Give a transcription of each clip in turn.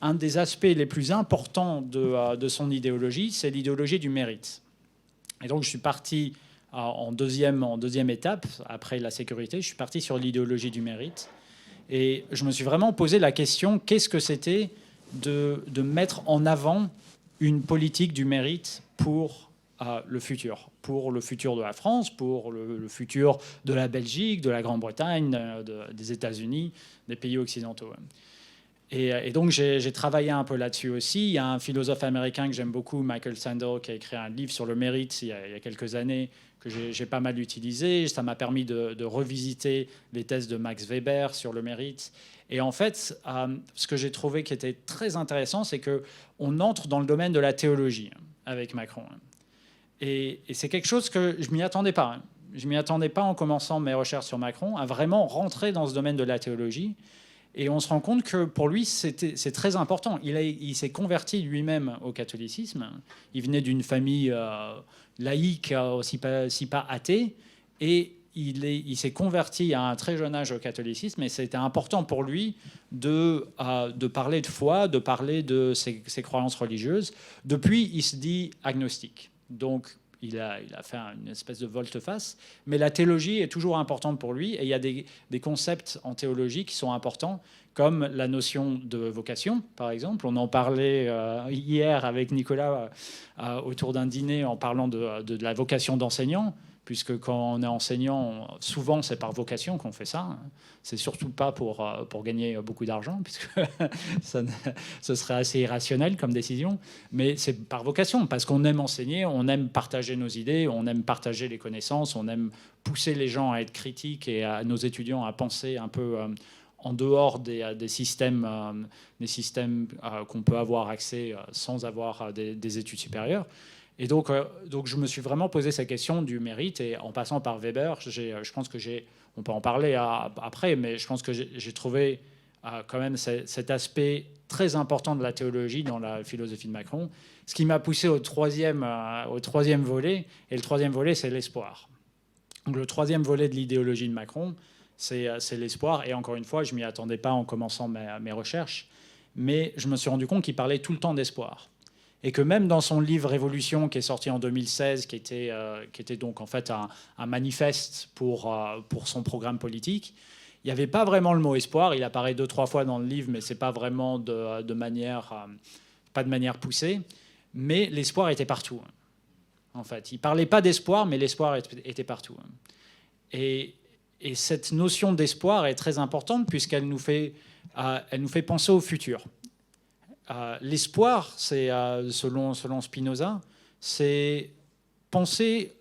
un des aspects les plus importants de son idéologie, c'est l'idéologie du mérite. Et donc je suis parti en deuxième étape, après la sécurité, je suis parti sur l'idéologie du mérite. Et je me suis vraiment posé la question, qu'est-ce que c'était de mettre en avant une politique du mérite pour le futur de la France, pour le futur de la Belgique, de la Grande-Bretagne, des États-Unis, des pays occidentaux. Et donc j'ai travaillé un peu là-dessus aussi. Il y a un philosophe américain que j'aime beaucoup, Michael Sandel, qui a écrit un livre sur le mérite il y a quelques années, que j'ai pas mal utilisé. Ça m'a permis de revisiter les thèses de Max Weber sur le mérite. Et en fait, ce que j'ai trouvé qui était très intéressant, c'est qu'on entre dans le domaine de la théologie avec Macron. Et c'est quelque chose que je m'y attendais pas. Je m'y attendais pas en commençant mes recherches sur Macron, à vraiment rentrer dans ce domaine de la théologie. Et on se rend compte que pour lui, c'est très important. Il s'est converti lui-même au catholicisme. Il venait d'une famille laïque, si pas athée. Et il s'est converti à un très jeune âge au catholicisme. Et c'était important pour lui de parler de foi, de parler de ses croyances religieuses. Depuis, il se dit agnostique. Donc, il a fait une espèce de volte-face, mais la théologie est toujours importante pour lui, et il y a des concepts en théologie qui sont importants, comme la notion de vocation, par exemple. On en parlait hier avec Nicolas autour d'un dîner en parlant de la vocation d'enseignant, puisque quand on est enseignant, souvent c'est par vocation qu'on fait ça. C'est surtout pas pour gagner beaucoup d'argent, puisque ce serait assez irrationnel comme décision. Mais c'est par vocation, parce qu'on aime enseigner, on aime partager nos idées, on aime partager les connaissances, on aime pousser les gens à être critiques et à nos étudiants à penser un peu en dehors des systèmes qu'on peut avoir accès sans avoir des études supérieures. Et donc, je me suis vraiment posé cette question du mérite. Et en passant par Weber, je pense que on peut en parler après, mais je pense que j'ai trouvé quand même cet aspect très important de la théologie dans la philosophie de Macron. Ce qui m'a poussé au troisième volet. Et le troisième volet, c'est l'espoir. Donc, le troisième volet de l'idéologie de Macron, c'est l'espoir. Et encore une fois, je ne m'y attendais pas en commençant mes recherches. Mais je me suis rendu compte qu'il parlait tout le temps d'espoir. Et que même dans son livre Révolution, qui est sorti en 2016, qui était donc en fait un manifeste pour son programme politique, il n'y avait pas vraiment le mot espoir. Il apparaît 2-3 fois dans le livre, mais ce n'est pas vraiment de manière poussée. Mais l'espoir était partout. En fait, il ne parlait pas d'espoir, mais l'espoir était partout. Et cette notion d'espoir est très importante, puisqu'elle nous fait penser au futur. L'espoir, c'est selon Spinoza, c'est penser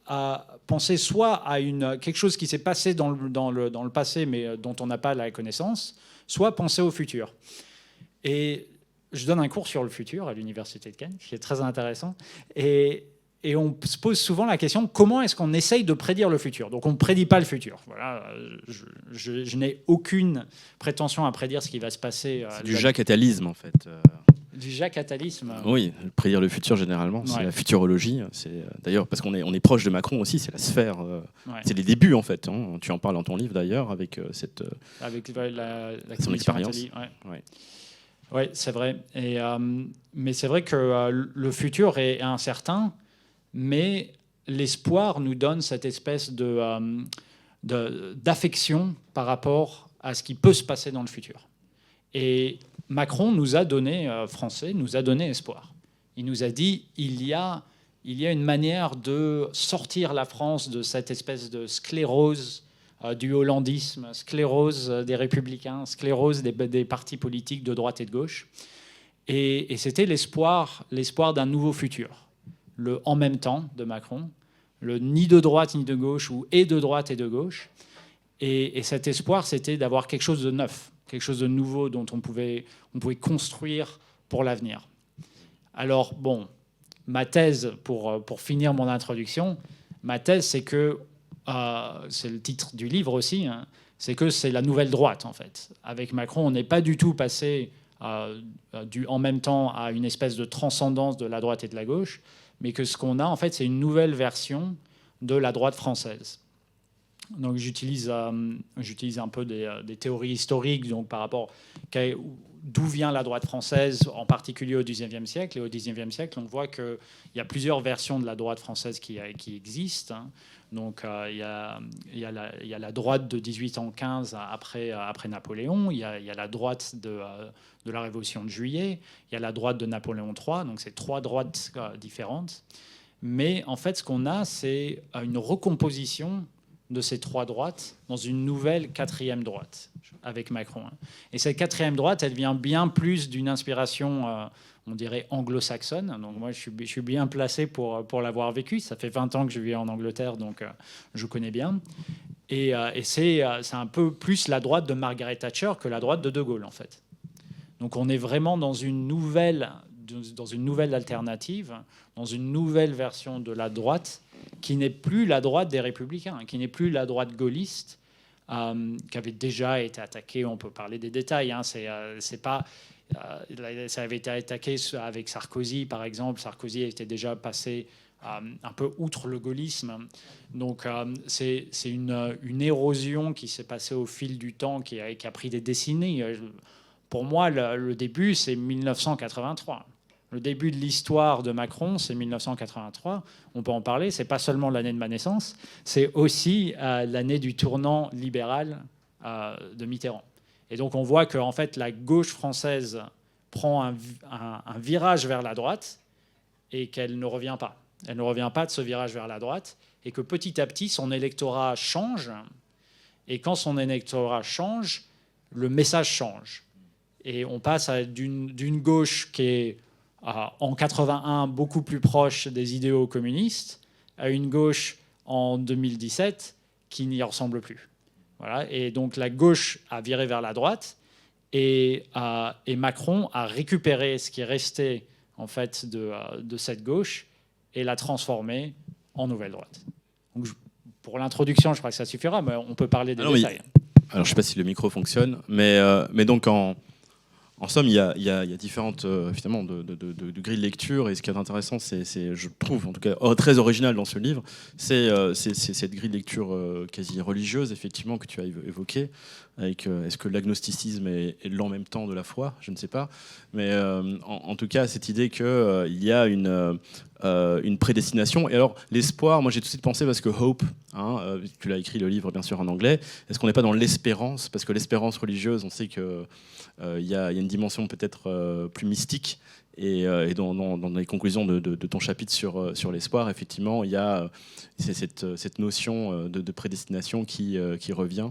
soit à quelque chose qui s'est passé dans le passé, mais dont on n'a pas la connaissance, soit penser au futur. Et je donne un cours sur le futur à l'université de Cannes, qui est très intéressant. Et on se pose souvent la question, comment est-ce qu'on essaye de prédire le futur? Donc on ne prédit pas le futur. Voilà, je n'ai aucune prétention à prédire ce qui va se passer. C'est du jacatalisme, en fait. Du jacatalisme. Oui, prédire le futur, généralement, c'est la futurologie. D'ailleurs, parce qu'on est proche de Macron aussi, c'est la sphère. C'est les débuts, en fait. Hein. Tu en parles dans ton livre, d'ailleurs, avec son expérience. Oui, c'est vrai. Mais c'est vrai que le futur est incertain, mais l'espoir nous donne cette espèce d'affection par rapport à ce qui peut se passer dans le futur. Et Macron nous a donné, Français, nous a donné espoir. Il nous a dit il y a une manière de sortir la France de cette espèce de sclérose du hollandisme, sclérose des républicains, sclérose des partis politiques de droite et de gauche. Et c'était l'espoir d'un nouveau futur. Le « en même temps » de Macron, le ni de droite ni de gauche, ou et de droite et de gauche. Et cet espoir, c'était d'avoir quelque chose de neuf, quelque chose de nouveau dont on pouvait construire pour l'avenir. Alors, bon, ma thèse, pour finir mon introduction, ma thèse, c'est que, c'est le titre du livre aussi, hein, c'est que c'est la nouvelle droite, en fait. Avec Macron, on n'est pas du tout passé du en même temps à une espèce de transcendance de la droite et de la gauche, mais que ce qu'on a, en fait, c'est une nouvelle version de la droite française. Donc j'utilise un peu des théories historiques donc, par rapport d'où vient la droite française, en particulier au XIXe siècle. Et au XIXe siècle, on voit qu'il y a plusieurs versions de la droite française qui existent. Donc il y a la droite de 1815 après Napoléon, il y a la droite de la Révolution de Juillet, il y a la droite de Napoléon III. Donc c'est 3 droites différentes. Mais en fait, ce qu'on a, c'est une recomposition de ces 3 droites dans une nouvelle 4e droite avec Macron. Et cette 4e droite, elle vient bien plus d'une inspiration, on dirait, anglo-saxonne. Donc moi, je suis bien placé pour l'avoir vécu. Ça fait 20 ans que je vis en Angleterre, donc je connais bien. Et c'est un peu plus la droite de Margaret Thatcher que la droite de De Gaulle, en fait. Donc on est vraiment dans une nouvelle alternative, dans une nouvelle version de la droite qui n'est plus la droite des Républicains, qui n'est plus la droite gaulliste, qui avait déjà été attaquée. On peut parler des détails. C'est pas, ça avait été attaqué avec Sarkozy, par exemple. Sarkozy était déjà passé un peu outre le gaullisme. Donc c'est une érosion qui s'est passée au fil du temps, qui a pris des décennies. Pour moi, le début, c'est 1983. Le début de l'histoire de Macron, c'est 1983. On peut en parler. C'est pas seulement l'année de ma naissance, c'est aussi l'année du tournant libéral de Mitterrand. Et donc, on voit que en fait, la gauche française prend un virage vers la droite et qu'elle ne revient pas. Elle ne revient pas de ce virage vers la droite et que petit à petit, son électorat change. Et quand son électorat change, le message change. Et on passe d'une gauche qui est en 81 beaucoup plus proche des idéaux communistes à une gauche en 2017 qui n'y ressemble plus. Voilà. Et donc la gauche a viré vers la droite et Macron a récupéré ce qui restait en fait de cette gauche et l'a transformée en nouvelle droite. Donc, pour l'introduction, je crois que ça suffira, mais on peut parler des détails. Alors je ne sais pas si le micro fonctionne, mais donc en somme, il y a différentes finalement de grilles de lecture, et ce qui est intéressant, c'est je trouve en tout cas très original dans ce livre, c'est cette grille de lecture quasi religieuse, effectivement, que tu as évoquée, avec est-ce que l'agnosticisme est l'en même temps de la foi, je ne sais pas, mais en tout cas cette idée qu'il y a une prédestination. Et alors l'espoir, moi j'ai tout de suite pensé, parce que Hope, tu l'as écrit le livre bien sûr en anglais, est-ce qu'on n'est pas dans l'espérance, parce que l'espérance religieuse, on sait que il y a une dimension peut-être plus mystique, et dans les conclusions de ton chapitre sur l'espoir, effectivement, il y a cette notion de prédestination qui revient.